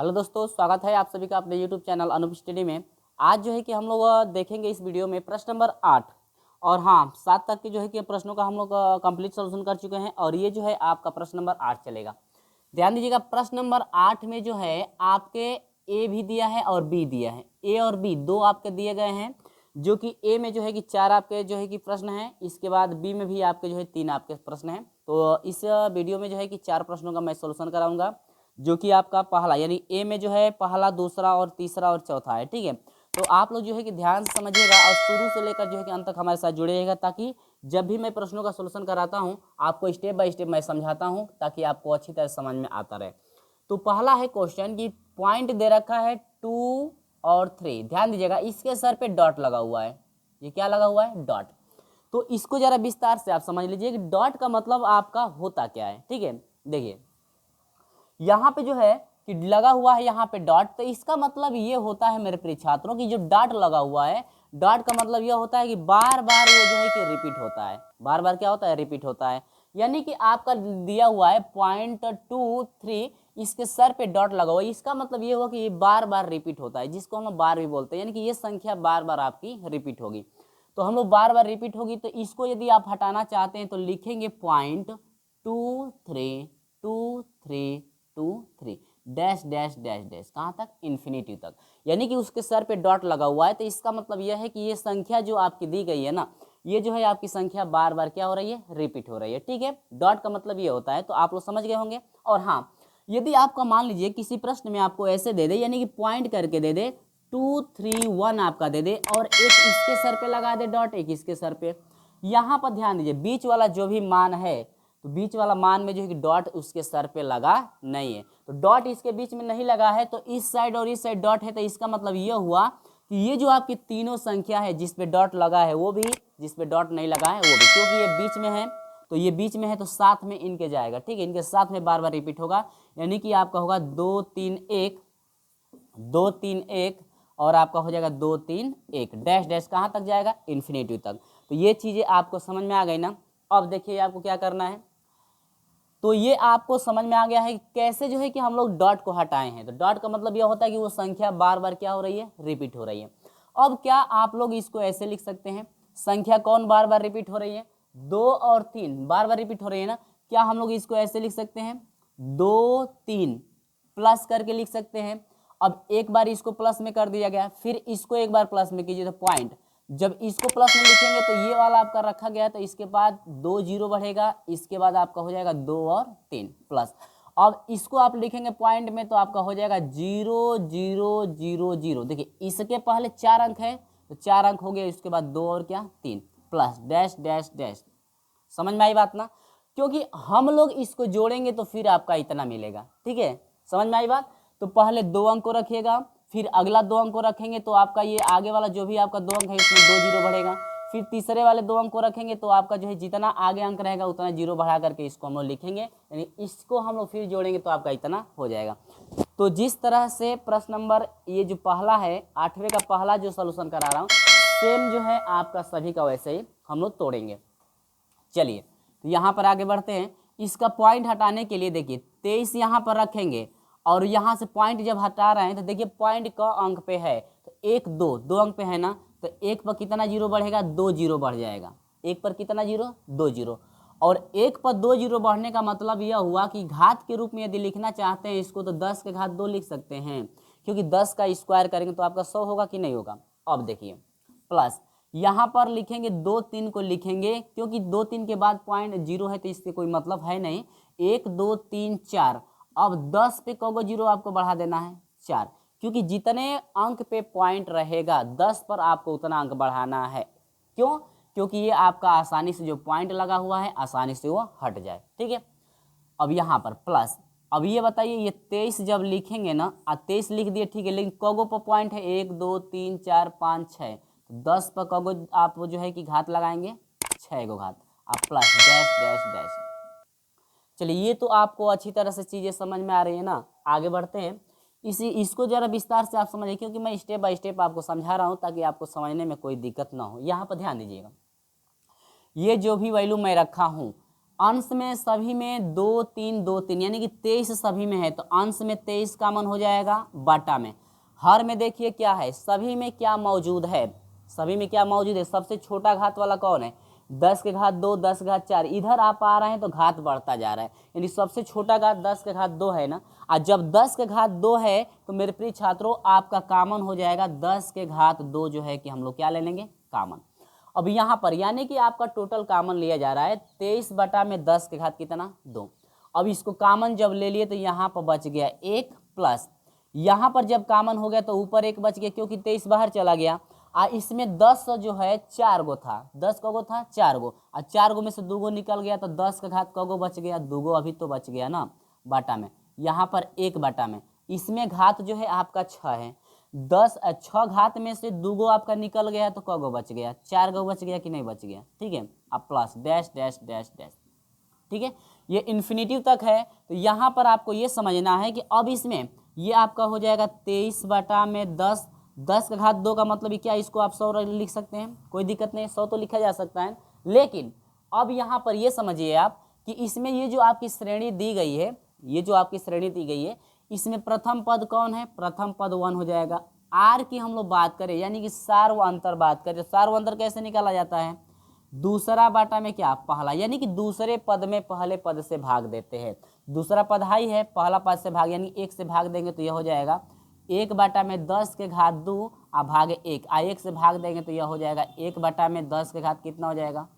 Hello दोस्तों, स्वागत है आप सभी का अपने यूट्यूब चैनल अनूप स्टडी में। आज जो है कि हम लोग देखेंगे इस वीडियो में प्रश्न नंबर 8 और हाँ 7 तक के जो है कि प्रश्नों का हम लोग कंप्लीट सॉल्यूशन कर चुके हैं और ये जो है आपका प्रश्न नंबर 8 चलेगा। ध्यान दीजिएगा, प्रश्न नंबर 8 में जो है आपके ए भी दिया है और बी दिया है। ए और बी दो आपके दिए गए हैं, जो कि ए में जो है कि 4 आपके जो है कि प्रश्न हैं, इसके बाद बी में भी आपके जो है 3 आपके प्रश्न हैं। तो इस वीडियो में जो है कि 4 प्रश्नों का मैं सॉल्यूशन कराऊंगा, जो कि आपका पहला यानी ए में जो है पहला, दूसरा और तीसरा और चौथा है। ठीक है, तो आप लोग जो है कि ध्यान से समझिएगा और शुरू से लेकर जो है कि अंत तक हमारे साथ जुड़े रहेगा, ताकि जब भी मैं प्रश्नों का सॉल्यूशन कराता हूं आपको स्टेप बाय स्टेप मैं समझाता हूं, ताकि आपको अच्छी तरह समझ में आता रहे। तो पहला है क्वेश्चन कि पॉइंट दे रखा है 2 और 3। ध्यान दीजिएगा, इसके सर पे डॉट लगा हुआ है। ये क्या लगा हुआ है? डॉट। तो इसको जरा विस्तार से आप समझ लीजिए कि डॉट का मतलब आपका होता क्या है। ठीक है, देखिए यहाँ पे जो है कि लगा हुआ है यहाँ पे डॉट, तो इसका मतलब ये होता है मेरे प्रिय छात्रों की जो डॉट लगा हुआ है, डॉट का मतलब यह होता है कि बार बार वो जो है कि रिपीट होता है। बार बार क्या होता है? रिपीट होता है। यानी कि आपका दिया हुआ है 0.23, इसके सर पे डॉट लगा हुआ है, इसका मतलब ये हुआ कि ये बार बार रिपीट होता है, जिसको हम लोग बार भी बोलते हैं। यानी कि ये संख्या बार बार आपकी रिपीट होगी। तो हम लोग बार बार रिपीट होगी, तो इसको यदि आप हटाना चाहते हैं तो लिखेंगे 0.2323 डैश डैश डैश डैश, कहाँ तक? इन्फिनिटी तक। यानी कि उसके सर पे डॉट लगा हुआ है, तो इसका मतलब यह है कि ये संख्या जो आपकी दी गई है ना, ये जो है आपकी संख्या बार बार क्या हो रही है? रिपीट हो रही है। ठीक है, डॉट का मतलब ये होता है, तो आप लोग समझ गए होंगे। और हाँ, यदि आपका मान लीजिए किसी प्रश्न में आपको ऐसे दे दे, यानी कि पॉइंट करके दे दे 2 3 1 आपका दे दे, और एक इसके सर पे लगा दे डॉट, एक इसके सर पे, यहाँ पर ध्यान दीजिए बीच वाला जो भी मान है, तो बीच वाला मान में जो है कि डॉट उसके सर पे लगा नहीं है। तो डॉट इसके बीच में नहीं लगा है, तो इस साइड और इस साइड डॉट है, तो इसका मतलब यह हुआ कि ये जो आपकी तीनों संख्या है जिस पे डॉट लगा है वो भी, जिस पे डॉट नहीं लगा है वो भी, क्योंकि ये बीच में है, तो ये बीच में है तो साथ में इनके जाएगा। ठीक है, इनके साथ में बार बार रिपीट होगा। यानी कि आपका होगा 2 3 1, 2 3 1, और आपका हो जाएगा 2 3 1 डैश डैश, कहाँ तक जाएगा? इन्फिनिटी तक। तो ये चीजें आपको समझ में आ गई ना। अब देखिए आपको क्या करना है। तो ये आपको समझ में आ गया है कि कैसे जो है कि हम लोग डॉट को हटाए हैं। तो डॉट का मतलब यह होता है कि वो संख्या बार बार क्या हो रही है? रिपीट हो रही है। अब क्या आप लोग इसको ऐसे लिख सकते हैं, संख्या कौन बार बार रिपीट हो रही है? 2 और 3 बार बार रिपीट हो रही है ना। क्या हम लोग इसको ऐसे लिख सकते हैं? 2 3 प्लस करके लिख सकते हैं। अब एक बार इसको प्लस में कर दिया गया, फिर इसको एक बार प्लस में कीजिए तो पॉइंट, जब इसको प्लस में लिखेंगे तो ये वाला आपका रखा गया, तो इसके बाद 2 जीरो बढ़ेगा, इसके बाद आपका हो जाएगा 2 और 3 प्लस। अब इसको आप लिखेंगे पॉइंट में तो आपका हो जाएगा 0 0 0 0। देखिए इसके पहले 4 अंक है, तो 4 अंक हो गए, इसके बाद 2 और क्या? 3 प्लस डैश डैश डैश। समझ में आई बात ना? क्योंकि हम लोग इसको जोड़ेंगे तो फिर आपका इतना मिलेगा। ठीक है, समझ में आई बात? तो पहले 2 अंक को रखिएगा, फिर अगला 2 अंक को रखेंगे तो आपका ये आगे वाला जो भी आपका 2 अंक है इसमें 2 जीरो बढ़ेगा, फिर तीसरे वाले 2 अंक को रखेंगे तो आपका जो है जितना आगे अंक रहेगा उतना जीरो बढ़ा करके इसको हम लोग लिखेंगे, यानी इसको हम लोग फिर जोड़ेंगे तो आपका इतना हो जाएगा। तो जिस तरह से प्रश्न नंबर ये जो पहला है 8वें का पहला जो सोल्यूशन करा रहा हूँ, सेम जो है आपका सभी का वैसे ही हम लोग तोड़ेंगे। चलिए तो यहाँ पर आगे बढ़ते हैं। इसका पॉइंट हटाने के लिए देखिए 23 यहाँ पर रखेंगे, और यहाँ से पॉइंट जब हटा रहे हैं तो देखिए पॉइंट का अंक पे है, तो 1 2 2 अंक पे है ना, तो 1 पर कितना जीरो बढ़ेगा? 2 जीरो बढ़ जाएगा। 1 पर कितना जीरो? 2 जीरो। और 1 पर 2 जीरो बढ़ने का मतलब यह हुआ कि घात के रूप में यदि लिखना चाहते हैं इसको, तो 10 के घात 2 लिख सकते हैं, क्योंकि 10 का स्क्वायर करेंगे तो आपका 100 होगा कि नहीं होगा। अब देखिए प्लस यहाँ पर लिखेंगे 2 3 को लिखेंगे, क्योंकि 2 3 के बाद पॉइंट जीरो है तो इससे कोई मतलब है नहीं। 1 2 3 4, अब 10 पे कौगो जीरो आपको बढ़ा देना है? 4, क्योंकि जितने अंक पे पॉइंट रहेगा 10 पर आपको उतना अंक बढ़ाना है। क्यों? क्योंकि ये आपका आसानी से जो पॉइंट लगा हुआ है आसानी से वो हट जाए। ठीक है, अब यहाँ पर प्लस, अब ये बताइए ये 23 जब लिखेंगे ना, 23 लिख दिए ठीक है, लेकिन कौगो पर पॉइंट है 1 2 3 4 5 6, तो 10 पर कौगो आप जो है कि घात लगाएंगे? 6 गो घात, आप प्लस डैश डैश डैश। चलिए ये तो आपको अच्छी तरह से चीज़ें समझ में आ रही है ना। आगे बढ़ते हैं, इसको जरा विस्तार से आप समझिए, क्योंकि मैं स्टेप बाय स्टेप आपको समझा रहा हूँ ताकि आपको समझने में कोई दिक्कत ना हो। यहाँ पर ध्यान दीजिएगा, ये जो भी वैल्यू मैं रखा हूँ अंश में सभी में 2 3 2 3 यानी कि 23 सभी में है, तो अंश में 23 कॉमन हो जाएगा, बटा में हर में देखिए क्या है, सभी में क्या मौजूद है, सभी में क्या मौजूद है, सबसे छोटा घात वाला कौन है, 10 के घात 2, 10 के घात 4, इधर आप आ रहे हैं तो घात बढ़ता जा रहा है, यानी सबसे छोटा घात 10 के घात 2 है ना। और जब 10 के घात 2 है तो मेरे प्रिय छात्रों आपका कॉमन हो जाएगा 10 के घात 2 जो है कि हम लोग क्या ले लेंगे, कॉमन। अब यहाँ पर यानी कि आपका टोटल कॉमन लिया जा रहा है 23 बटा में 10 के घात कितना, 2। अब इसको कॉमन जब ले लिए तो यहाँ पर बच गया 1 प्लस, यहाँ पर जब कॉमन हो गया तो ऊपर 1 बच गया क्योंकि 23 बाहर चला गया। इसमें 10 जो है 4 गो था, 10 कगो था 4 गो, और 4 गो में से 2 गो निकल गया तो 10 का घात कगो बच गया, 2 गो अभी तो बच गया ना बटा में, यहाँ पर 1 बटा में, इसमें घात जो है आपका 6 है, 6 घात में से 2 गो आपका निकल गया तो कगो बच गया, 4 गो बच गया कि नहीं बच गया, ठीक है। अब plus dash dash dash dash, ठीक है, ये इन्फिनिटिव तक है। तो यहाँ पर आपको ये समझना है कि अब इसमें ये आपका हो जाएगा 23 बटा में 10, 10 का घात 2 का मतलब क्या, इसको आप 100 लिख सकते हैं, कोई दिक्कत नहीं, 100 तो लिखा जा सकता है। लेकिन अब यहाँ पर ये समझिए आप कि इसमें ये जो आपकी श्रेणी दी गई है, ये जो आपकी श्रेणी दी गई है, इसमें प्रथम पद कौन है, प्रथम पद 1 हो जाएगा। आर की हम लोग बात करें यानी कि सार्व अंतर बात करें, सार्व अंतर कैसे निकाला जाता है, दूसरा बाटा में क्या, पहला, यानी कि दूसरे पद में पहले पद से भाग देते हैं, दूसरा पद हाई है, पहला पद से भाग, यानी 1 से भाग देंगे तो यह हो जाएगा 1 बटा में 10 के घात 2 आ भागे 1, 1 से भाग देंगे तो यह हो जाएगा 1 बटा में 10 के घात कितना हो जाएगा,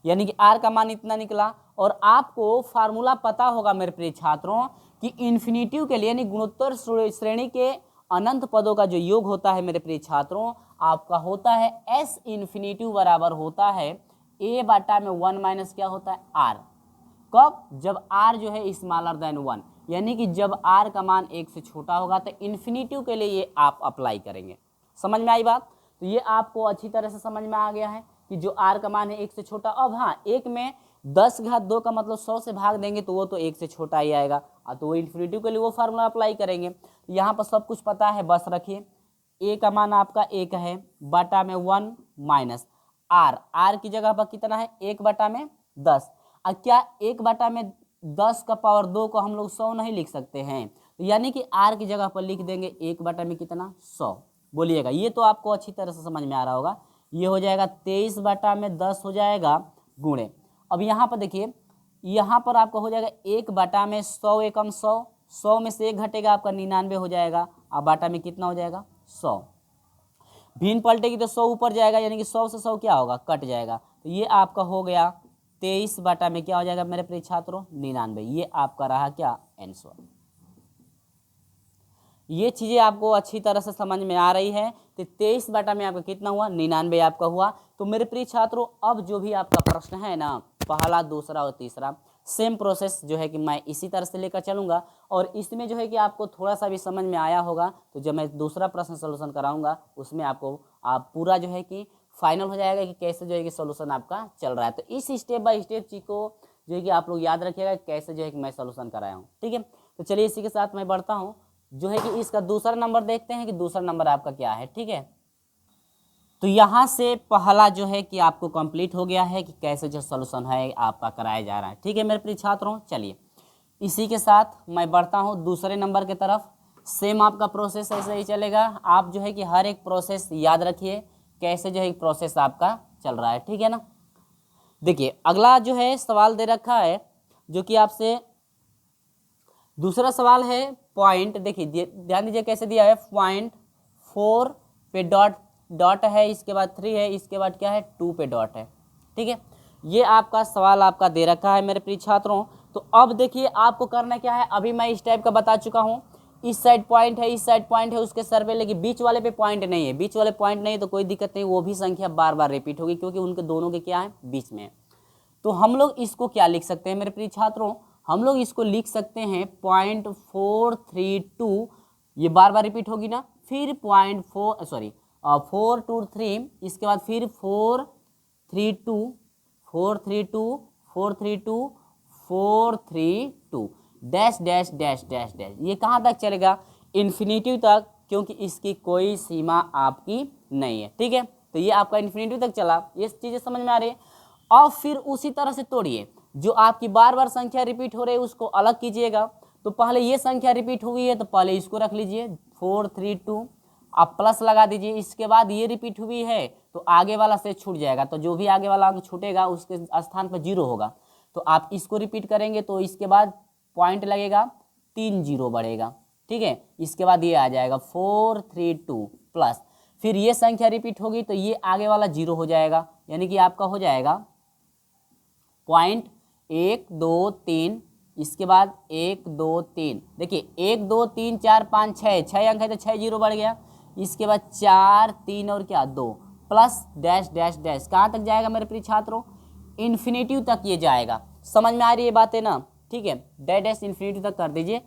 यानी कि आर का मान इतना निकला। और आपको फार्मूला पता होगा मेरे प्रिय छात्रों कि इन्फिनिटिव के लिए यानी गुणोत्तर श्रेणी के अनंत पदों का जो योग होता है मेरे प्रिय छात्रों आपका होता है एस इन्फिनिटिव बराबर होता है ए बटा में 1 माइनस क्या होता है आर, कब, जब आर जो है स्मॉलर देन 1, यानी कि जब आर का मान 1 से छोटा होगा तो इन्फिनिटिव के लिए ये आप अप्लाई करेंगे। समझ में आई बात, तो ये आपको अच्छी तरह से समझ में आ गया है कि जो आर का मान है 1 से छोटा। अब हाँ, 1 में 10 घात 2 का मतलब 100 से भाग देंगे तो वो तो 1 से छोटा ही आएगा, तो वो इन्फिनिटिव के लिए वो फार्मूला अप्लाई करेंगे। यहाँ पर सब कुछ पता है, बस रखिए ए का मान आपका 1 है बटा में 1 माइनस आर, आर की जगह पर कितना है 1 बटा में 10। अब क्या 1 बटा में 10 का पावर 2 को हम लोग 100 नहीं लिख सकते हैं, यानी कि आर की जगह पर लिख देंगे 1 बटा में कितना 100, बोलिएगा, ये तो आपको अच्छी तरह से समझ में आ रहा होगा। ये हो जाएगा 23 बटा में 10 हो जाएगा गुणे, अब यहाँ पर देखिए यहाँ पर आपका हो जाएगा 1 बटा में 100 एकम 100, 100 में से 1 घटेगा आपका 99 हो जाएगा, अब बाटा में कितना हो जाएगा 100, भिन्न पलटेगी तो 100 ऊपर जाएगा, यानी कि 100 से 100 क्या होगा कट जाएगा, तो ये आपका हो गया 23 बटा में क्या हो जाएगा मेरे प्रिय छात्रों 99, ये आपका रहा क्या आंसर। ये चीज़ें आपको अच्छी तरह से समझ में आ रही है, तो 23 बटा में आपका कितना हुआ 99 आपका हुआ। तो मेरे प्रिय छात्रों अब जो भी आपका प्रश्न है ना, पहला दूसरा और तीसरा सेम प्रोसेस जो है कि मैं इसी तरह से लेकर चलूँगा, और इसमें जो है कि आपको थोड़ा सा भी समझ में आया होगा तो जब मैं दूसरा प्रश्न सोल्यूशन कराऊंगा उसमें आपको आप पूरा जो है कि फाइनल हो जाएगा कि कैसे जो है कि सोल्यूशन आपका चल रहा है। तो इस स्टेप बाय स्टेप चीज़ को जो है कि आप लोग याद रखिएगा कैसे जो है कि मैं सोल्यूशन कराया हूँ, ठीक है। तो चलिए इसी के साथ मैं बढ़ता हूँ, जो है कि इसका दूसरा नंबर देखते हैं कि दूसरा नंबर आपका क्या है, ठीक है। तो यहाँ से पहला जो है कि आपको कंप्लीट हो गया है कि कैसे जो सोल्यूशन है आपका कराया जा रहा है, ठीक है मेरे प्रिय छात्रों। चलिए इसी के साथ मैं बढ़ता हूँ दूसरे नंबर की तरफ। सेम आपका प्रोसेस ऐसे ही चलेगा, आप जो है कि हर एक प्रोसेस याद रखिए कैसे जो है प्रोसेस आपका चल रहा है, ठीक है ना। देखिए अगला जो है सवाल दे रखा है जो कि आपसे दूसरा सवाल है पॉइंट, देखिए ध्यान दीजिए कैसे दिया है, पॉइंट 4 पे डॉट है, इसके बाद 3 है, इसके बाद क्या है 2 पे डॉट है, ठीक है। ये आपका सवाल आपका दे रखा है मेरे प्रिय छात्रों। तो अब देखिए आपको करना क्या है, अभी मैं इस टाइप का बता चुका हूँ, इस साइड पॉइंट है, इस साइड पॉइंट है उसके सर पे, लेकिन बीच वाले पे पॉइंट नहीं है, बीच वाले पॉइंट नहीं तो कोई दिक्कत नहीं, वो भी संख्या बार बार रिपीट होगी क्योंकि उनके दोनों के क्या है बीच में। तो हम लोग इसको क्या लिख सकते हैं मेरे प्रिय छात्रों, हम लोग इसको लिख सकते हैं 0.432, ये बार बार रिपीट होगी ना, फिर 4 इसके बाद फिर 432 dash dash dash dash dash, ये कहाँ तक चलेगा इन्फिनिटिव तक, क्योंकि इसकी कोई सीमा आपकी नहीं है, ठीक है। तो ये आपका इन्फिनिटिव तक चला, ये चीज़ें समझ में आ रही है। और फिर उसी तरह से तोड़िए, जो आपकी बार बार संख्या रिपीट हो रही है उसको अलग कीजिएगा। तो पहले ये संख्या रिपीट हुई है तो पहले इसको रख लीजिए 432, आप प्लस लगा दीजिए। इसके बाद ये रिपीट हुई है तो आगे वाला से छूट जाएगा, तो जो भी आगे वाला अंक छूटेगा उसके स्थान पर 0 होगा। तो आप इसको रिपीट करेंगे तो इसके बाद पॉइंट लगेगा, 3 0 बढ़ेगा। ठीक है, इसके बाद ये आ जाएगा 432 प्लस, फिर ये संख्या रिपीट होगी तो ये आगे वाला 0 हो जाएगा, यानी कि आपका हो जाएगा पॉइंट 1 2 3। इसके बाद 1 2 3, देखिए 1 2 3 4 5 6 अंक है तो 6 0 बढ़ गया। इसके बाद 4 3 और क्या 2 प्लस डैश डैश डैश, कहाँ तक जाएगा मेरे प्रिय छात्रों? इन्फिनिटिव तक ये जाएगा। समझ में आ रही है बातें ना? ठीक है, डैश डैश इन्फिनिटी तक कर दीजिए,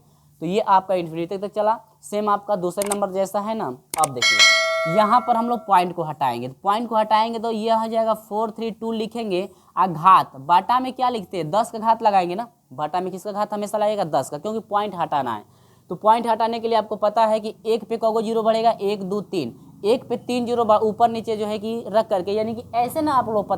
तो ये आपका इन्फिनिटी तक चला। सेम आपका दूसरे नंबर जैसा है ना। अब देखिए यहाँ पर हम लोग पॉइंट को हटाएंगे, तो पॉइंट को हटाएंगे तो ये हो जाएगा 432 लिखेंगे। घात बाटा में क्या लिखते हैं? 10 का घात लगाएंगे ना। बाटा में किसका घात हमेशा लगेगा? 10 का, क्योंकि पॉइंट हटाना है। तो पॉइंट हटाने के लिए आपको पता है कि एक पे कौगो 0 बढ़ेगा? 1 2 3, एक पे 3 0 ऊपर नीचे जो है कि रख करके, यानी कि ऐसे ना आप लोग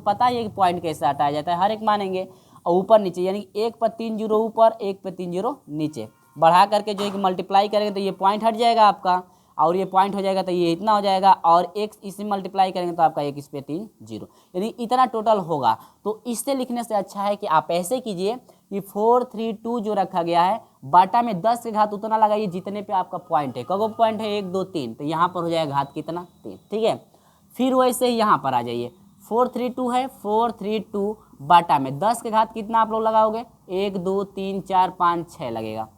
पता ही है कि पॉइंट कैसे हटाया जाता है, हर एक मानेंगे। और ऊपर नीचे यानी एक पर 3 0 ऊपर, एक पे 3 0 नीचे, बढ़ा करके जो है कि मल्टीप्लाई करेंगे तो ये पॉइंट हट जाएगा आपका, और ये पॉइंट हो जाएगा तो ये इतना हो जाएगा, और एक इसे मल्टीप्लाई करेंगे तो आपका एक इस पे 3 0, यानी इतना टोटल होगा। तो इससे लिखने से अच्छा है कि आप ऐसे कीजिए कि 432 जो रखा गया है बाटा में 10 के घात उतना लगाइए जितने पे आपका पॉइंट है। कगो पॉइंट है 1 2 3, तो यहाँ पर हो जाएगा घात कितना? 3। ठीक है, फिर वैसे ही यहाँ पर आ जाइए, 432 है, 432 बाटा में 10 के घात कितना आप लोग लगाओगे? 1 2 3 4 5 6 लगेगा,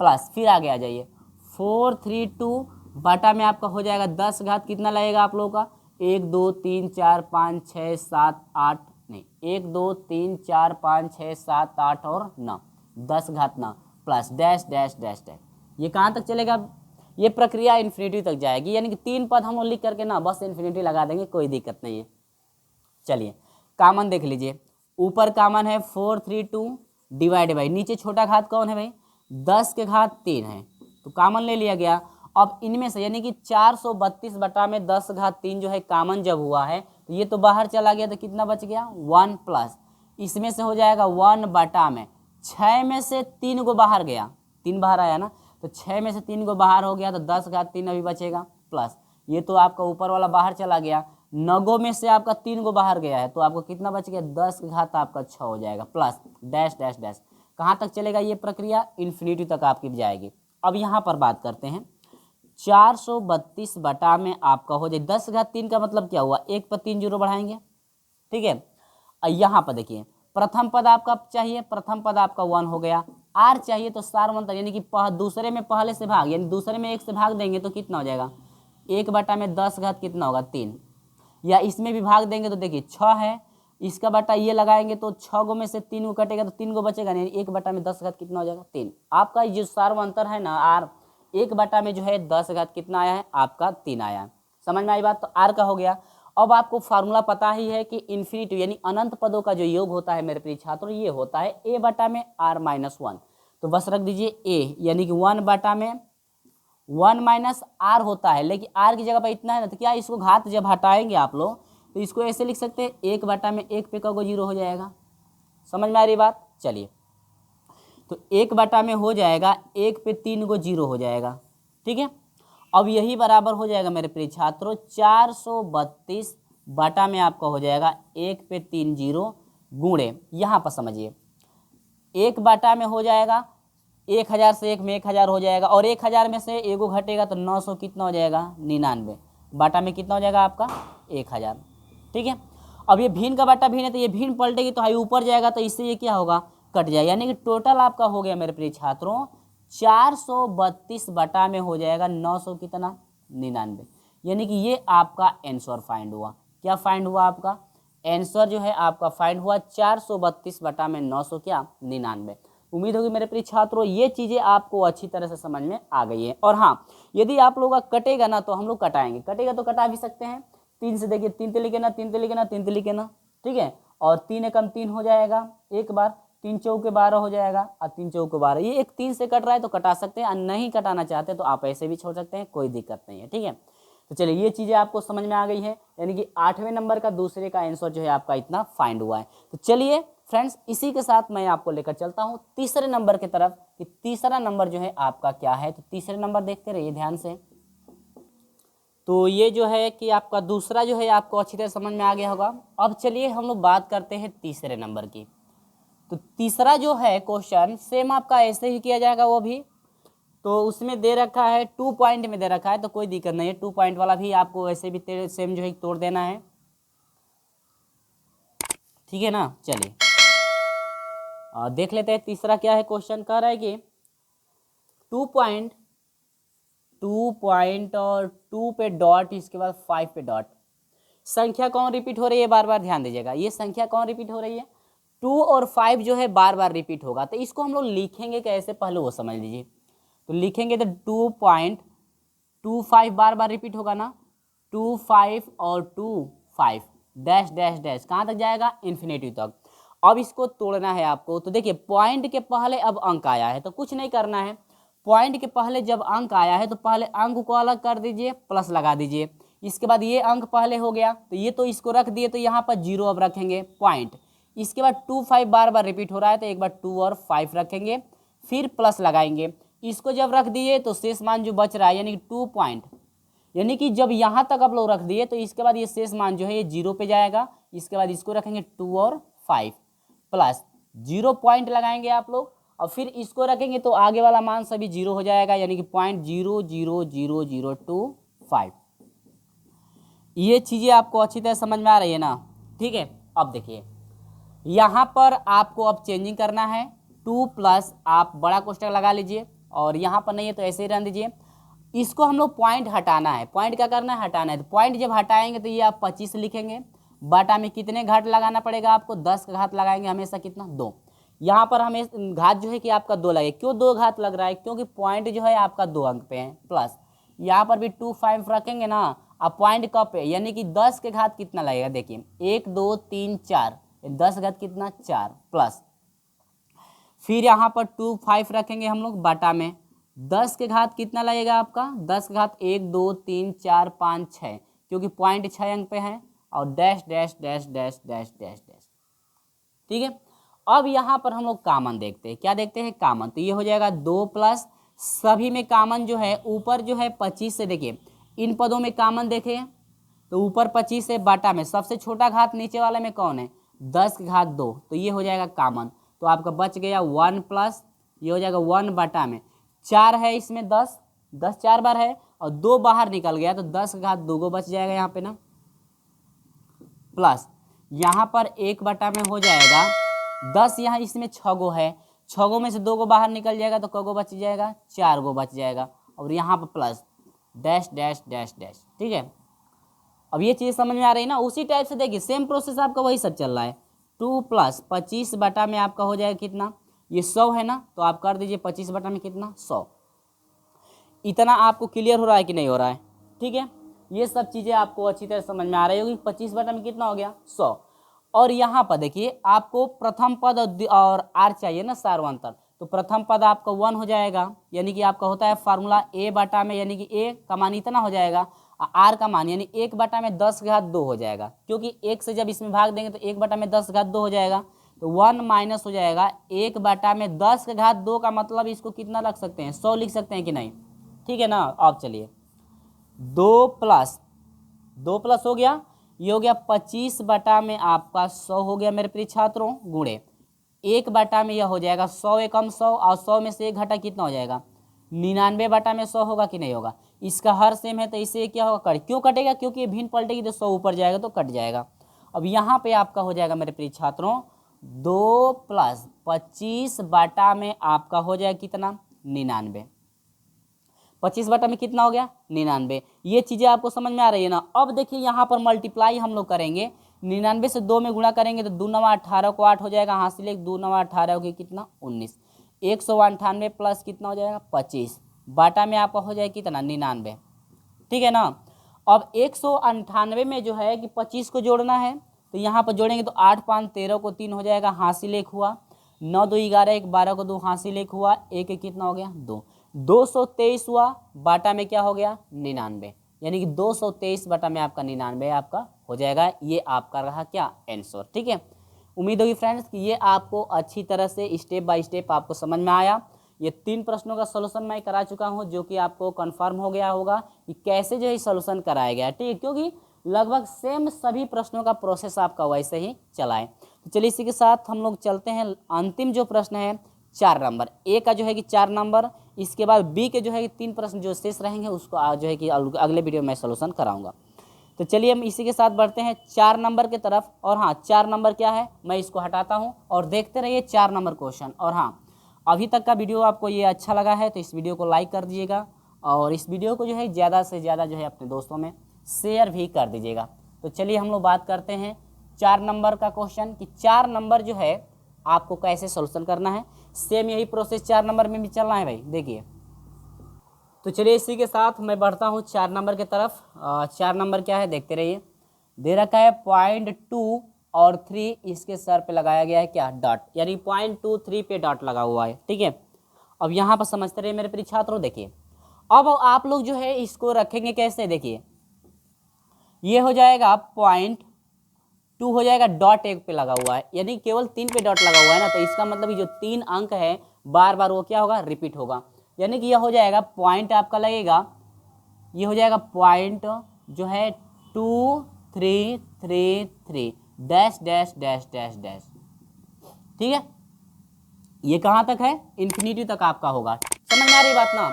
प्लस फिर आगे आ जाइए 432 बाटा में आपका हो जाएगा 10 घात कितना लगेगा आप लोगों का? 1 2 3 4 5 6 7 8, नहीं 1 2 3 4 5 6 7 8 और 9, 10 घात 9 plus dash dash dash dash. ये कहाँ तक चलेगा? ये प्रक्रिया इन्फिनिटी तक जाएगी, यानी कि 3 पद हम लोग लिख करके ना बस इन्फिनिटी लगा देंगे, कोई दिक्कत नहीं है। चलिए कॉमन देख लीजिए, ऊपर कॉमन है 432 डिवाइड बाई, नीचे छोटा घात कौन है भाई? 10 के घात 3 है, तो कॉमन ले लिया गया। अब इनमें से यानी कि 432 बटा में 10 घात 3 जो है कॉमन जब हुआ है तो ये तो बाहर चला गया, तो कितना बच गया? 1 प्लस, इसमें से हो जाएगा 1 बटा में 6 में से 3 को बाहर गया, 3 बाहर आया ना, तो 6 में से 3 को बाहर हो गया तो 10 घात 3 अभी बचेगा, प्लस ये तो आपका ऊपर वाला बाहर चला गया, 9 में से आपका 3 को बाहर गया है तो आपको कितना बच गया? 10 घात आपका 6 हो जाएगा, प्लस डैश डैश डैश। कहाँ तक चलेगा ये प्रक्रिया? इन्फिनिटी तक आपकी जाएगी। अब यहाँ पर बात करते हैं 432 बटा में आपका हो जाए 10 घात 3 का मतलब क्या हुआ? 1 पर 3 0 बढ़ाएंगे। ठीक है, यहाँ पर देखिए प्रथम पद आपका चाहिए, प्रथम पद आपका 1 हो गया। आर चाहिए तो सार्वंतर, यानी कि दूसरे में पहले से भाग, यानी दूसरे में 1 से भाग देंगे तो कितना हो जाएगा? 1 बटा में 10 घात कितना होगा? 3। या इसमें भी भाग देंगे तो देखिए 6 है, इसका बटा ये लगाएंगे तो 6 गो में से 3 को कटेगा तो 3 को बचेगा नहीं, 1 बटा में 10 घात कितना हो जाएगा? 3। आपका जो सार्वंतर है ना आर, 1 बटा में जो है 10 घात कितना आया है? आपका 3 आया है। समझ में आई बात? तो आर का हो गया। अब आपको फार्मूला पता ही है कि इन्फिनिटी यानी अनंत पदों का जो योग होता है मेरे प्रिय छात्रों, ये होता है ए बटा में आर माइनस 1। तो बस रख दीजिए ए, यानी कि 1 बटा में 1 माइनस आर होता है, लेकिन आर की जगह पर इतना है ना, तो क्या इसको घात जब हटाएंगे आप लोग तो इसको ऐसे लिख सकते हैं 1 बटा में 1 पे कगो 0 हो जाएगा। समझ में आ रही बात? चलिए, तो 1 बटा में हो जाएगा 1 पे 3 को 0 हो जाएगा। ठीक है, अब यही बराबर हो जाएगा मेरे प्रिय छात्रों 432 बटा में आपका हो जाएगा 1 पे 3 0 गुणे, यहाँ पर समझिए 1 बटा में हो जाएगा 1000 से 1 में 1000 हो जाएगा, और 1000 में से एगो घटेगा तो 900 कितना हो जाएगा? 99 बटा में कितना हो जाएगा आपका? 1000। ठीक है, अब ये भिन्न का बटा भिन्न है तो ये भिन्न पलटेगी तो हाई ऊपर जाएगा, तो इससे ये क्या होगा? कट जाएगा, यानी कि टोटल आपका हो गया मेरे प्रिय छात्रों 432 बटा में हो जाएगा 900 कितना? 99। यानी कि ये आपका आंसर फाइंड हुआ। क्या फाइंड हुआ? आपका आंसर जो है आपका फाइंड हुआ 432 बटा में 900 क्या? 99। उम्मीद होगी मेरे प्रिय छात्रों ये चीज़ें आपको अच्छी तरह से समझ में आ गई है। और हाँ, यदि आप लोगों का कटेगा ना तो हम लोग कटाएंगे, कटेगा तो कटा भी सकते हैं 3 से। देखिए 3 लिखे ना, 3 लिखे ना, 3 लिखे ना, ठीक है, और 3 एकम 3 हो जाएगा एक बार, 3 चौके 12 हो जाएगा, और 3 चौके 12। ये एक 3 से कट रहा है तो कटा सकते हैं, और नहीं कटाना चाहते तो आप ऐसे भी छोड़ सकते हैं, कोई दिक्कत नहीं है। ठीक है, तो चलिए ये चीज़ें आपको समझ में आ गई है, यानी कि 8वें नंबर का दूसरे का आंसर जो है आपका इतना फाइंड हुआ है। तो चलिए फ्रेंड्स, इसी के साथ मैं आपको लेकर चलता हूँ तीसरे नंबर की तरफ कि तीसरा नंबर जो है आपका क्या है। तो तीसरे नंबर देखते रहिए ध्यान से। तो ये जो है कि आपका दूसरा जो है आपको अच्छी तरह समझ में आ गया होगा। अब चलिए हम लोग बात करते हैं तीसरे नंबर की। तो तीसरा जो है क्वेश्चन सेम आपका ऐसे ही किया जाएगा वो भी। तो उसमें दे रखा है 2 पॉइंट में दे रखा है, तो कोई दिक्कत नहीं है, 2 पॉइंट वाला भी आपको वैसे भी सेम जो है तोड़ देना है, ठीक है ना। चलिए देख लेते हैं तीसरा क्या है। क्वेश्चन कह रहा है कि 2 पॉइंट और 2 पे डॉट, इसके बाद 5 पे डॉट। संख्या कौन रिपीट हो रही है, बार बार ध्यान दीजिएगा, ये संख्या कौन रिपीट हो रही है, 2 और 5 जो है बार बार रिपीट होगा। तो इसको हम लोग लिखेंगे कैसे, पहले वो समझ लीजिए। तो लिखेंगे तो 2.25 बार बार रिपीट होगा ना, 2 5 और 2 5 डैश डैश डैश, कहाँ तक जाएगा, इन्फिनिटी तक। अब इसको तोड़ना है आपको। तो देखिए पॉइंट के पहले अब अंक आया है, तो कुछ नहीं करना है। पॉइंट के पहले जब अंक आया है तो पहले अंक को अलग कर दीजिए, प्लस लगा दीजिए। इसके बाद ये अंक पहले हो गया, तो ये तो इसको रख दिए, तो यहाँ पर 0 अब रखेंगे पॉइंट। इसके बाद 2 5 बार बार रिपीट हो रहा है, तो एक बार 2 और 5 रखेंगे, फिर प्लस लगाएंगे। इसको जब रख दिए तो शेष मान जो बच रहा है यानी कि 2 पॉइंट, यानी कि जब यहाँ तक आप लोग रख दिए तो इसके बाद ये शेष मान जो है ये 0 पे जाएगा। इसके बाद इसको रखेंगे 2 और 5 प्लस 0 पॉइंट लगाएंगे आप लोग, और फिर इसको रखेंगे तो आगे वाला मान सभी 0 हो जाएगा, यानी कि 0.00025। ये चीज़ें आपको अच्छी तरह समझ में आ रही है ना, ठीक है। अब देखिए यहाँ पर आपको अब चेंजिंग करना है, 2 प्लस आप बड़ा कोष्टक लगा लीजिए, और यहाँ पर नहीं है तो ऐसे ही रहने दीजिए। इसको हम लोग पॉइंट हटाना है, पॉइंट क्या करना है, हटाना है। तो पॉइंट जब हटाएंगे तो ये आप 25 लिखेंगे, बाटा में कितने घात लगाना पड़ेगा आपको, 10 का घात लगाएंगे हमेशा, कितना, 2। यहाँ पर हमें घात जो है कि आपका 2 लगे, क्यों 2 घात लग रहा है, क्योंकि पॉइंट जो है आपका 2 अंक पे है, प्लस यहाँ पर भी 2 5 रखेंगे ना, अब पॉइंट कब पे, यानी कि 10 के घात कितना लगेगा, देखिए 1 2 3 4, 10 घात कितना, 4, प्लस फिर यहाँ पर 2 5 रखेंगे हम लोग बाटा में, 10 के घात कितना लगेगा आपका, 10 के घात 1 2 3 4 5 6, क्योंकि पॉइंट 6 अंक पे है, और dash dash dash dash dash dash dash, ठीक है। अब यहाँ पर हम लोग कॉमन देखते हैं, क्या देखते हैं, कॉमन। तो ये हो जाएगा 2 प्लस सभी में कॉमन जो है ऊपर जो है 25 से, देखिए इन पदों में कॉमन देखें तो ऊपर 25 से, बाटा में सबसे छोटा घात नीचे वाले में कौन है, 10 के घात 2, तो ये हो जाएगा कॉमन। तो आपका बच गया 1 प्लस ये हो जाएगा 1 बाटा में 4 है, इसमें 10 10 4 बार है, और 2 बाहर निकल गया तो 10 के घात 2 को बच जाएगा यहाँ पे ना, प्लस यहाँ पर 1 बटा में हो जाएगा 10, यहाँ इसमें 6 गो है, 6 गो में से 2 गो बाहर निकल जाएगा तो क गो बच जाएगा, 4 गो बच जाएगा, और यहाँ पर plus dash dash dash dash, ठीक है। अब ये चीज़ समझ में आ रही है ना। उसी टाइप से देखिए सेम प्रोसेस आपका वही सब चल रहा है। 2 प्लस 25 बटा में आपका हो जाएगा कितना, ये 100 है ना, तो आप कर दीजिए 25 बटा में कितना, 100। इतना आपको क्लियर हो रहा है कि नहीं हो रहा है, ठीक है। ये सब चीज़ें आपको अच्छी तरह समझ में आ रही होगी। 25 बटा में कितना हो गया, 100। और यहाँ पर देखिए आपको प्रथम पद और आर चाहिए ना, सार्वंतर, तो प्रथम पद आपका 1 हो जाएगा, यानी कि आपका होता है फार्मूला ए बटा में, यानी कि ए का मान इतना हो जाएगा, आर का मान यानी 1 बटा में 10 घात 2 हो जाएगा, क्योंकि 1 से जब इसमें भाग देंगे तो 1 बटा में 10 घात 2 हो जाएगा, तो 1 माइनस हो जाएगा 1 बटा में 10 के घात 2 का मतलब इसको कितना रख सकते हैं, 100 लिख सकते हैं कि नहीं, ठीक है ना। अब चलिए 2 प्लस हो गया, ये हो गया 25 बटा में आपका 100 हो गया मेरे प्रिय छात्रों, गुणे 1 बटा में यह हो जाएगा 100 एकम 100, और 100 में से 1 घटा कितना हो जाएगा, 99 बटा में 100 होगा कि नहीं होगा। इसका हर सेम है तो इससे क्या होगा, कट, क्यों कटेगा, क्योंकि ये भिन्न पलटेगी तो 100 ऊपर जाएगा तो कट जाएगा। अब यहाँ पे आपका हो जाएगा मेरे प्रिय छात्रों 2 प्लस 25 बटा में आपका हो जाएगा कितना, 99, 25 बटा में कितना हो गया, 99। ये चीज़ें आपको समझ में आ रही है ना। अब देखिए यहाँ पर मल्टीप्लाई हम लोग करेंगे, 99 से 2 में गुणा करेंगे तो 2 9 18 को 8 हो जाएगा, हासिल 1 2 9 18 हो गया कितना, 19, 198 प्लस कितना हो जाएगा, 25 बाटा में आपका हो जाएगा कितना, 99, ठीक है ना। अब 198 में जो है कि 25 को जोड़ना है, तो यहाँ पर जोड़ेंगे तो 8 5 13 को 3 हो जाएगा, हासिल 1 हुआ, 9 2 11 1 12 को 2 हासिल 1 हुआ, 1 कितना हो गया, 2, 223 हुआ, बाटा में क्या हो गया, 99, यानी कि 223 बटा में आपका 99 आपका हो जाएगा। ये आपका रहा क्या आंसर। ठीक है, उम्मीद होगी फ्रेंड्स कि ये आपको अच्छी तरह से स्टेप बाय स्टेप आपको समझ में आया। ये 3 प्रश्नों का सॉल्यूशन मैं करा चुका हूँ, जो कि आपको कंफर्म हो गया होगा कि कैसे जो है सॉल्यूशन कराया गया है। ठीक है, क्योंकि लगभग सेम सभी प्रश्नों का प्रोसेस आपका वैसे ही चला है। तो चलिए इसी के साथ हम लोग चलते हैं अंतिम जो प्रश्न है 4 नंबर, ए का जो है कि 4 नंबर, इसके बाद बी के जो है कि 3 प्रश्न जो शेष रहेंगे उसको जो है कि अगले वीडियो में सॉल्यूशन कराऊंगा। तो चलिए हम इसी के साथ बढ़ते हैं 4 नंबर के तरफ। और हाँ, 4 नंबर क्या है मैं इसको हटाता हूँ और देखते रहिए 4 नंबर क्वेश्चन। और हाँ, अभी तक का वीडियो आपको ये अच्छा लगा है तो इस वीडियो को लाइक कर दीजिएगा और इस वीडियो को जो है ज़्यादा से ज़्यादा जो है अपने दोस्तों में शेयर भी कर दीजिएगा। तो चलिए हम लोग बात करते हैं 4 नंबर का क्वेश्चन कि 4 नंबर जो है आपको कैसे सॉल्यूशन करना है। सेम यही प्रोसेस 4 नंबर में भी चलना है भाई। देखिए, तो चलिए इसी के साथ मैं बढ़ता हूँ 4 नंबर की तरफ। 4 नंबर क्या है देखते रहिए। दे रखा है 0.2 और 3, इसके सर पे लगाया गया है क्या डॉट, यानी 0.23 पे डॉट लगा हुआ है। ठीक है, अब यहाँ पर समझते रहिए मेरे प्रिय छात्रों। देखिए, अब आप लोग जो है इसको रखेंगे कैसे। देखिए, ये हो जाएगा 0.2 हो जाएगा, डॉट 1 पे लगा हुआ है, यानी केवल 3 पे डॉट लगा हुआ है ना, तो इसका मतलब ये जो 3 अंक है बार बार वो क्या होगा रिपीट होगा, यानी कि यह हो जाएगा पॉइंट आपका लगेगा, ये हो जाएगा पॉइंट जो है 2333 dash dash dash dash dash. ठीक है, ये कहाँ तक है इन्फिनिटी तक आपका होगा। समझ में आ रही बात ना।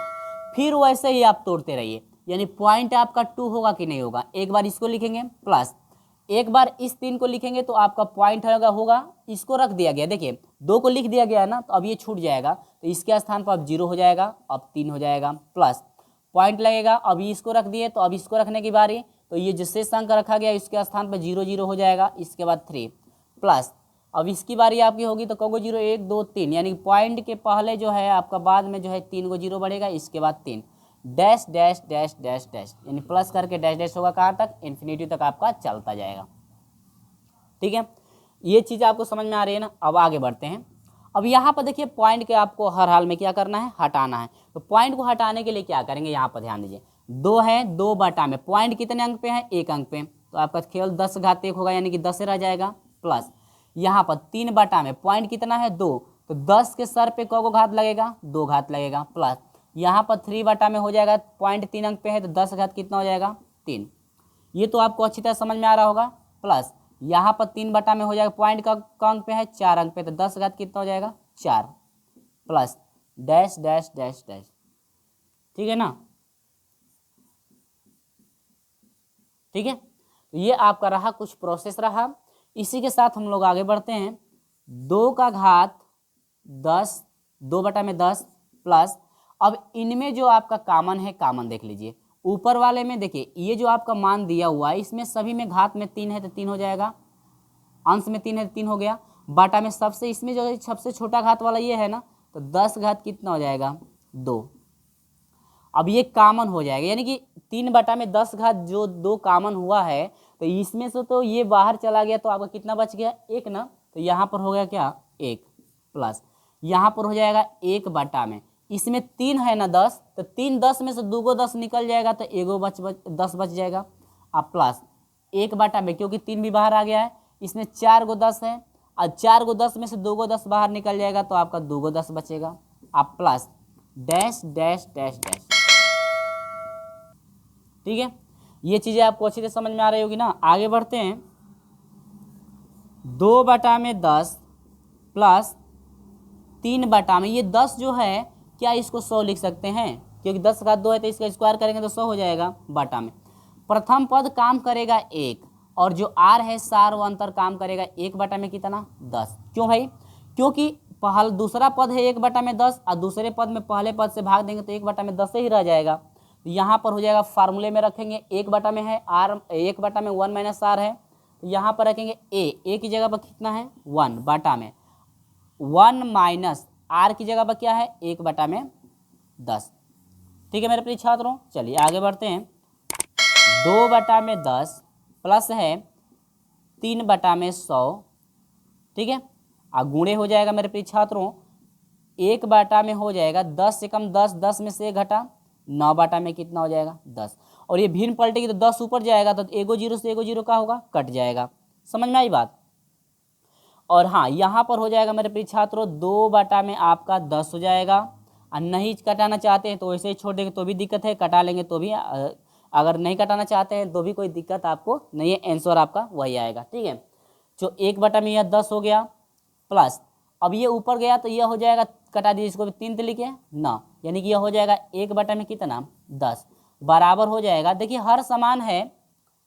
फिर वैसे ही आप तोड़ते रहिए, यानी पॉइंट आपका 2 होगा कि नहीं होगा। एक बार इसको लिखेंगे प्लस, एक बार इस 3 को लिखेंगे तो आपका पॉइंट होगा इसको रख दिया गया। देखिए 2 को लिख दिया गया है ना, तो अब ये छूट जाएगा, तो इसके स्थान पर अब 0 हो जाएगा, अब 3 हो जाएगा, प्लस पॉइंट लगेगा। अब इसको रख दिए तो अब इसको रखने की बारी, तो ये जिससे अंक रखा गया इसके स्थान पर 0 0 हो जाएगा, इसके बाद 3 प्लस अब इसकी बारी आपकी होगी तो कौगो 0 1 2 3, यानी पॉइंट के पहले जो है आपका बाद में जो है 3 को 0 बढ़ेगा, इसके बाद 3 dash dash dash dash dash, यानी प्लस करके डैश डैश होगा कहाँ तक इन्फिनिटी तक आपका चलता जाएगा। ठीक है, ये चीज़ आपको समझ में आ रही है ना। अब आगे बढ़ते हैं। अब यहाँ पर देखिए पॉइंट के आपको हर हाल में क्या करना है हटाना है। तो पॉइंट को हटाने के लिए क्या करेंगे, यहाँ पर ध्यान दीजिए 2 है 2 बटा में पॉइंट कितने अंक पे है 1 अंक पे, तो आपका केवल 10 घात 1 होगा, यानी कि 10 से रह जाएगा, प्लस यहाँ पर 3 बटा में पॉइंट कितना है 2, तो 10 के सर पे कौ घात लगेगा 2 घात लगेगा, प्लस यहाँ पर 3 बटा में हो जाएगा पॉइंट 3 अंक पे है तो 10 घात कितना हो जाएगा 3। ये तो आपको अच्छी तरह समझ में आ रहा होगा। प्लस यहाँ पर 3 बटा में हो जाएगा पॉइंट का अंक पे है 4 अंक पे, तो 10 घात कितना हो जाएगा 4, plus dash dash dash dash. ठीक है ना। ठीक है, तो ये आपका रहा कुछ प्रोसेस रहा। इसी के साथ हम लोग आगे बढ़ते हैं। 2 का घात 10 2 बटा में 10 प्लस, अब इनमें जो आपका कॉमन है कॉमन देख लीजिए। ऊपर वाले में देखिए ये जो आपका मान दिया हुआ है इसमें सभी में घात में 3 है तो 3 हो जाएगा, अंश में 3 है तो 3 हो गया, बटा में सबसे इसमें जो सबसे छोटा घात वाला ये है ना, तो 10 घात कितना हो जाएगा 2। अब ये कॉमन हो जाएगा, यानी कि 3 बटा में 10 घात जो 2 कॉमन हुआ है, तो इसमें से तो ये बाहर चला गया तो आपका कितना बच गया 1 ना, तो यहाँ पर हो गया क्या 1, प्लस यहाँ पर हो जाएगा 1 बटा में इसमें 3 है ना 10, तो 3 10 में से 2 को 10 निकल जाएगा तो 10 बच जाएगा। अब प्लस 1 बटा में क्योंकि 3 भी बाहर आ गया है, इसमें 4 को 10 है, और 4 को 10 में से 2 को 10 बाहर निकल जाएगा तो आपका 2 को 10 बचेगा। अब plus dash dash dash dash. ठीक है, ये चीज़ें आपको अच्छी तरह समझ में आ रही होगी ना। आगे बढ़ते हैं। 2 बटा में 10 प्लस 3 बटा में ये 10 जो है क्या इसको 100 लिख सकते हैं, क्योंकि 10 घात 2 है तो इसका स्क्वायर करेंगे तो 100 हो जाएगा, बटा में प्रथम पद काम करेगा 1 और जो आर है सार वो अंतर काम करेगा 1 बटा में कितना 10। क्यों भाई, क्योंकि दूसरा पद है 1 बटा में 10 और दूसरे पद में पहले पद से भाग देंगे तो 1 बटा में 10 ही रह जाएगा। तो यहाँ पर हो जाएगा फार्मूले में रखेंगे 1 बटा में है आर, 1 बटा में 1 माइनस आर है, तो यहाँ पर रखेंगे ए की जगह पर कितना है 1 बटा में 1 माइनस आर की जगह पर क्या है 1 बटा में 10। ठीक है मेरे प्रिय छात्रों, चलिए आगे बढ़ते हैं। 2 बटा में 10 प्लस है 3 बटा में 100। ठीक है, गुणे हो जाएगा मेरे प्रिय छात्रों 1 बटा में हो जाएगा 10 से कम 10, 10 में से 1 घटा 9 बटा में कितना हो जाएगा 10। और ये भिन्न पलटेगी तो 10 ऊपर जाएगा तो एगो जीरो से एगो जीरो का होगा, कट जाएगा। समझ में आई बात। और हाँ, यहाँ पर हो जाएगा मेरे प्रिय छात्रों 2 में आपका 10 हो जाएगा। और नहीं कटाना चाहते हैं तो वैसे ही छोड़ देंगे तो भी दिक्कत है, कटा लेंगे तो भी अगर नहीं कटाना चाहते हैं तो भी कोई दिक्कत आपको नहीं है, आंसर आपका वही आएगा। ठीक है, जो 1 में यह 10 हो गया प्लस, अब ये ऊपर गया तो यह हो जाएगा, कटा दिए इसको भी 3 लिखे ना, यानी कि यह हो जाएगा 1 में कितना 10 बराबर हो जाएगा। देखिए हर समान है,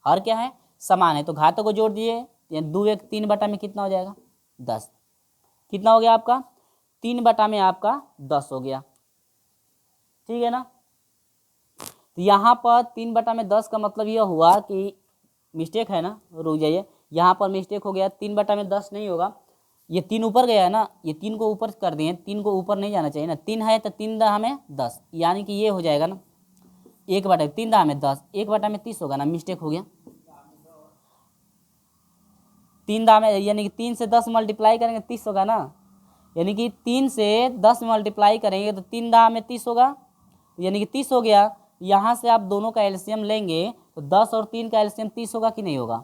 हर क्या है समान है, तो घातों को जोड़ दिए 2 1 3 में कितना हो जाएगा 10, कितना हो गया आपका 3 में आपका 10 हो गया। ठीक है ना, तो यहाँ पर 3 में 10 का मतलब यह हुआ कि मिस्टेक है ना, रुक जाइए, यहाँ पर मिस्टेक हो गया, 3 में 10 नहीं होगा, ये 3 ऊपर गया है ना, ये 3 को ऊपर कर दिए, 3 को ऊपर नहीं जाना चाहिए ना, 3 है तो 3 में 10, यानी कि ये हो जाएगा ना 1/3 में 10, 1 में 30 होगा ना, मिस्टेक हो गया 3 में, यानी कि 3 से 10 मल्टीप्लाई करेंगे 30 होगा ना, यानी कि 3 से 10 मल्टीप्लाई करेंगे तो 3 में 30 होगा, यानी कि 30 हो गया। यहाँ से आप दोनों का एलसीएम लेंगे तो 10 और 3 का एलसीएम 30 होगा कि नहीं होगा,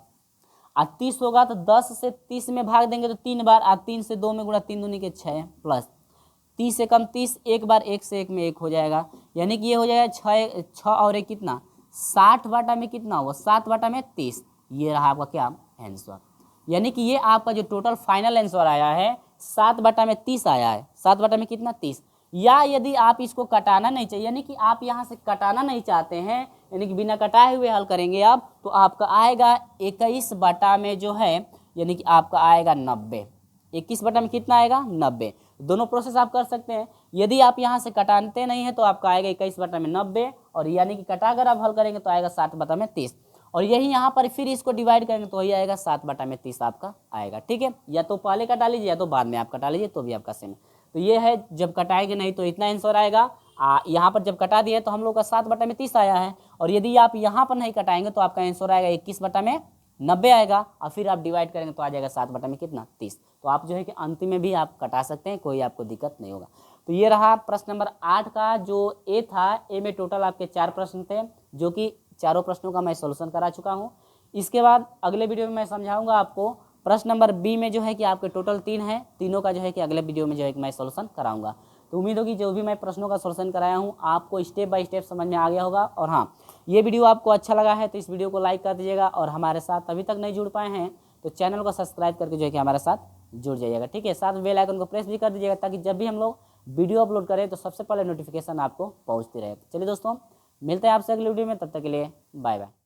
और 30 होगा तो 10 से 30 में भाग देंगे तो 3 बार, और 3 से 2 में गुणा 3 दूनी के 6 प्लस 30 से कम 30, एक बार 1 से 1 में 1 हो जाएगा, यानी कि ये हो जाएगा 6 और 1 कितना 60 में कितना हुआ 7 में 30, ये रहा आपका क्या आंसर। यानी कि ये आपका जो टोटल फाइनल आंसर आया है 7 में 30 आया है, 7 में कितना 30। या यदि आप इसको कटाना नहीं चाहिए, यानी कि आप यहाँ से कटाना नहीं चाहते हैं, यानी कि बिना कटाए हुए हल करेंगे आप, तो आपका आएगा 21 में जो है, यानी कि आपका आएगा 90। 21 में कितना आएगा 90। दोनों प्रोसेस आप कर सकते हैं। यदि आप यहाँ से कटाते नहीं हैं तो आपका आएगा 21 में 90, और यानी कि कटा कर आप हल करेंगे तो आएगा 7 में 30, और यही यहाँ पर फिर इसको डिवाइड करेंगे तो वही आएगा 7 में 30 आपका आएगा। ठीक है, या तो पहले कटा लीजिए या तो बाद में आप कटा लीजिए तो भी आपका सेम है। तो ये है, जब कटाएंगे नहीं तो इतना आंसर आएगा। यहाँ पर जब कटा दिए तो हम लोग का 7 में 30 आया है, और यदि आप यहाँ पर नहीं कटाएंगे तो आपका आंसर आएगा 21 में 90 आएगा, और फिर आप डिवाइड करेंगे तो आ जाएगा 7 में कितना 30। तो आप जो है कि अंतिम में भी आप कटा सकते हैं, कोई आपको दिक्कत नहीं होगा। तो ये रहा प्रश्न नंबर 8 का जो ए था। ए में टोटल आपके 4 प्रश्न थे, जो कि चारों प्रश्नों का मैं सॉल्यूशन करा चुका हूँ। इसके बाद अगले वीडियो में मैं समझाऊंगा आपको प्रश्न नंबर बी में जो है कि आपके टोटल 3 हैं, तीनों का जो है कि अगले वीडियो में जो है कि मैं सॉल्यूशन कराऊंगा। तो उम्मीद होगी जो भी मैं प्रश्नों का सॉल्यूशन कराया हूँ आपको स्टेप बाय स्टेप समझ में आ गया होगा। और हाँ, ये वीडियो आपको अच्छा लगा है तो इस वीडियो को लाइक कर दीजिएगा, और हमारे साथ अभी तक नहीं जुड़ पाए हैं तो चैनल को सब्सक्राइब करके जो है कि हमारे साथ जुड़ जाइएगा। ठीक है, साथ बेल आइकन को प्रेस भी कर दीजिएगा, ताकि जब भी हम लोग वीडियो अपलोड करें तो सबसे पहले नोटिफिकेशन आपको पहुँचती रहे। चलिए दोस्तों, मिलते हैं आपसे अगले वीडियो में, तब तक के लिए बाय बाय।